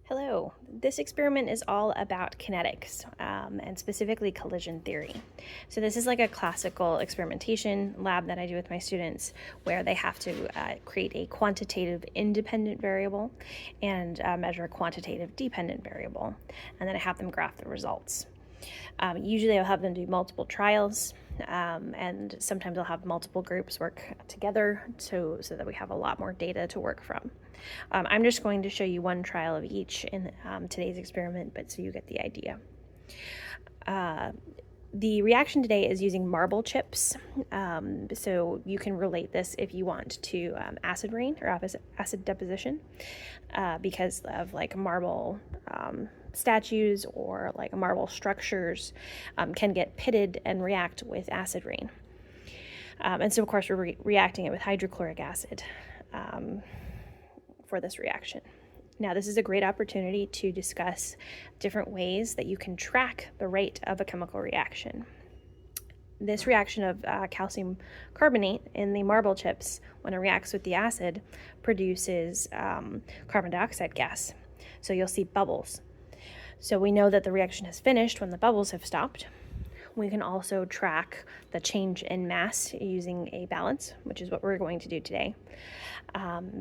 Hello, this experiment is all about kinetics and specifically collision theory. So this is like a classical experimentation lab that I do with my students where they have to create a quantitative independent variable and measure a quantitative dependent variable. And then I have them graph the results. Usually I'll have them do multiple trials, and sometimes I'll have multiple groups work together so that we have a lot more data to work from. I'm just going to show you one trial of each in today's experiment, but so you get the idea. The reaction today is using marble chips, so you can relate this if you want to acid rain or acid deposition, because of like marble statues or like marble structures can get pitted and react with acid rain. And so of course we're reacting it with hydrochloric acid for this reaction. Now, this is a great opportunity to discuss different ways that you can track the rate of a chemical reaction. This reaction of calcium carbonate in the marble chips, when it reacts with the acid, produces carbon dioxide gas. So you'll see bubbles. So we know that the reaction has finished when the bubbles have stopped. We can also track the change in mass using a balance, which is what we're going to do today.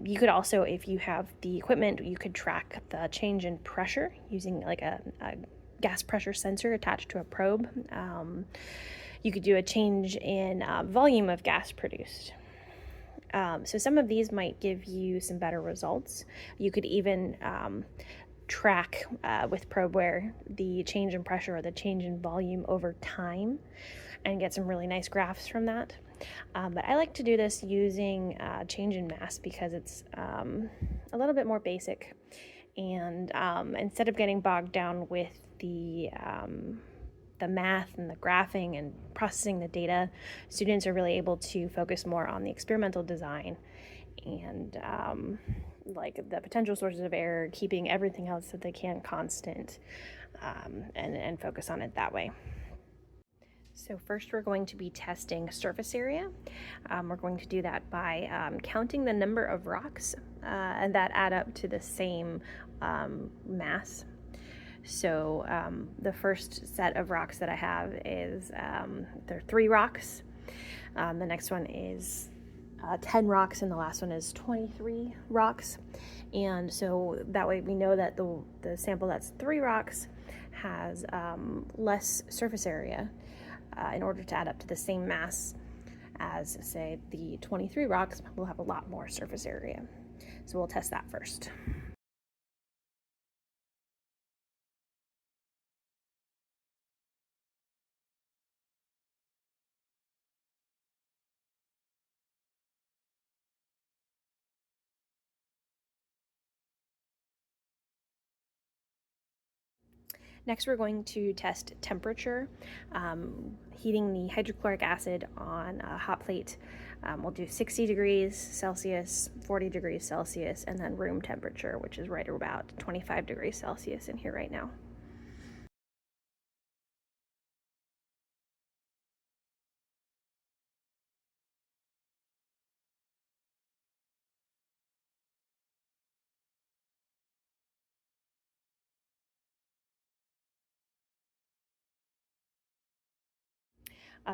You could also, if you have the equipment, you could track the change in pressure using like a gas pressure sensor attached to a probe. You could do a change in volume of gas produced. So some of these might give you some better results. You could even track with probeware the change in pressure or the change in volume over time and get some really nice graphs from that. But I like to do this using change in mass because it's a little bit more basic, and instead of getting bogged down with the math and the graphing and processing the data, students are really able to focus more on the experimental design and like the potential sources of error, keeping everything else that they can constant, and focus on it that way. So first we're going to be testing surface area. We're going to do that by counting the number of rocks and that add up to the same mass. So the first set of rocks that I have is, there are 3 rocks. The next one is 10 rocks, and the last one is 23 rocks. And so that way we know that the sample that's 3 rocks has less surface area in order to add up to the same mass as, say, the 23 rocks will have a lot more surface area. So we'll test that first. Next, we're going to test temperature, heating the hydrochloric acid on a hot plate. We'll do 60 degrees Celsius, 40 degrees Celsius, and then room temperature, which is right about 25 degrees Celsius in here right now.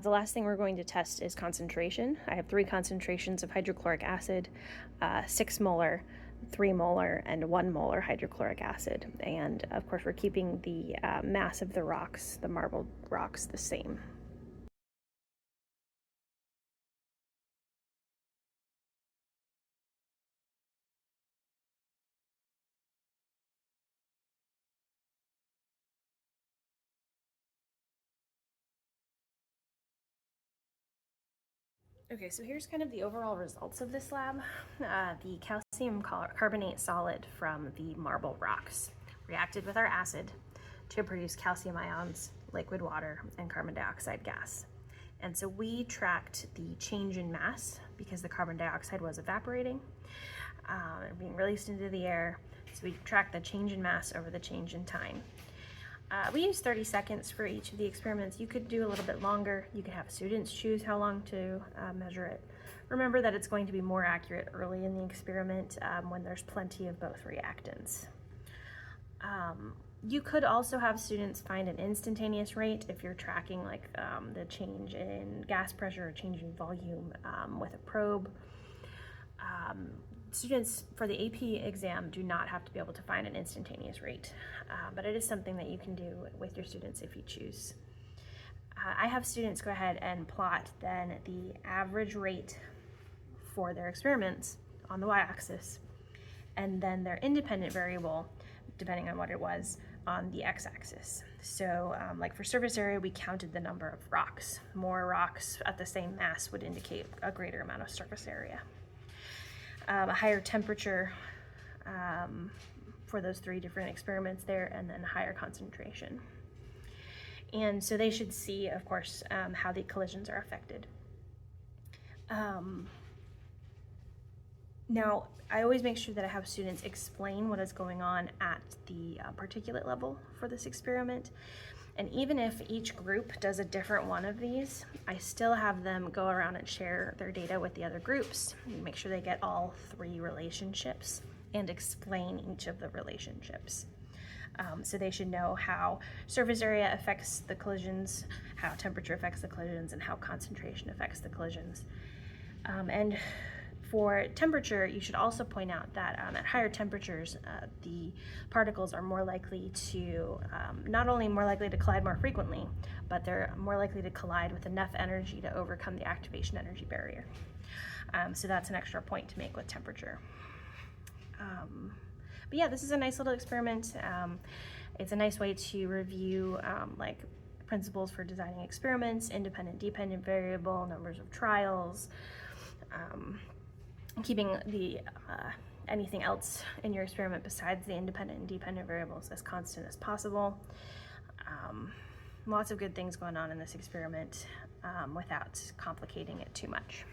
The last thing we're going to test is concentration. I have 3 concentrations of hydrochloric acid, 6 molar, 3 molar, and 1 molar hydrochloric acid. And of course we're keeping the mass of the rocks, the marble rocks, the same. Okay, so here's kind of the overall results of this lab. The calcium carbonate solid from the marble rocks reacted with our acid to produce calcium ions, liquid water, and carbon dioxide gas. And so we tracked the change in mass because the carbon dioxide was evaporating and being released into the air. So we tracked the change in mass over the change in time. We use 30 seconds for each of the experiments. You could do a little bit longer. You could have students choose how long to measure it. Remember that it's going to be more accurate early in the experiment when there's plenty of both reactants. You could also have students find an instantaneous rate if you're tracking like the change in gas pressure or change in volume with a probe. Students for the AP exam do not have to be able to find an instantaneous rate, but it is something that you can do with your students if you choose. I have students go ahead and plot then the average rate for their experiments on the y-axis, and then their independent variable, depending on what it was, on the x-axis. So like for surface area, we counted the number of rocks. More rocks at the same mass would indicate a greater amount of surface area. A higher temperature for those 3 different experiments there, and then higher concentration. And so they should see, of course, how the collisions are affected. Now, I always make sure that I have students explain what is going on at the particulate level for this experiment. And even if each group does a different one of these, I still have them go around and share their data with the other groups, and make sure they get all 3 relationships and explain each of the relationships. So they should know how surface area affects the collisions, how temperature affects the collisions, and how concentration affects the collisions. And for temperature, you should also point out that at higher temperatures, the particles are more likely to, not only more likely to collide more frequently, but they're more likely to collide with enough energy to overcome the activation energy barrier. So that's an extra point to make with temperature. But yeah, this is a nice little experiment. It's a nice way to review like principles for designing experiments, independent, dependent variable, numbers of trials, keeping the anything else in your experiment besides the independent and dependent variables as constant as possible. Lots of good things going on in this experiment without complicating it too much.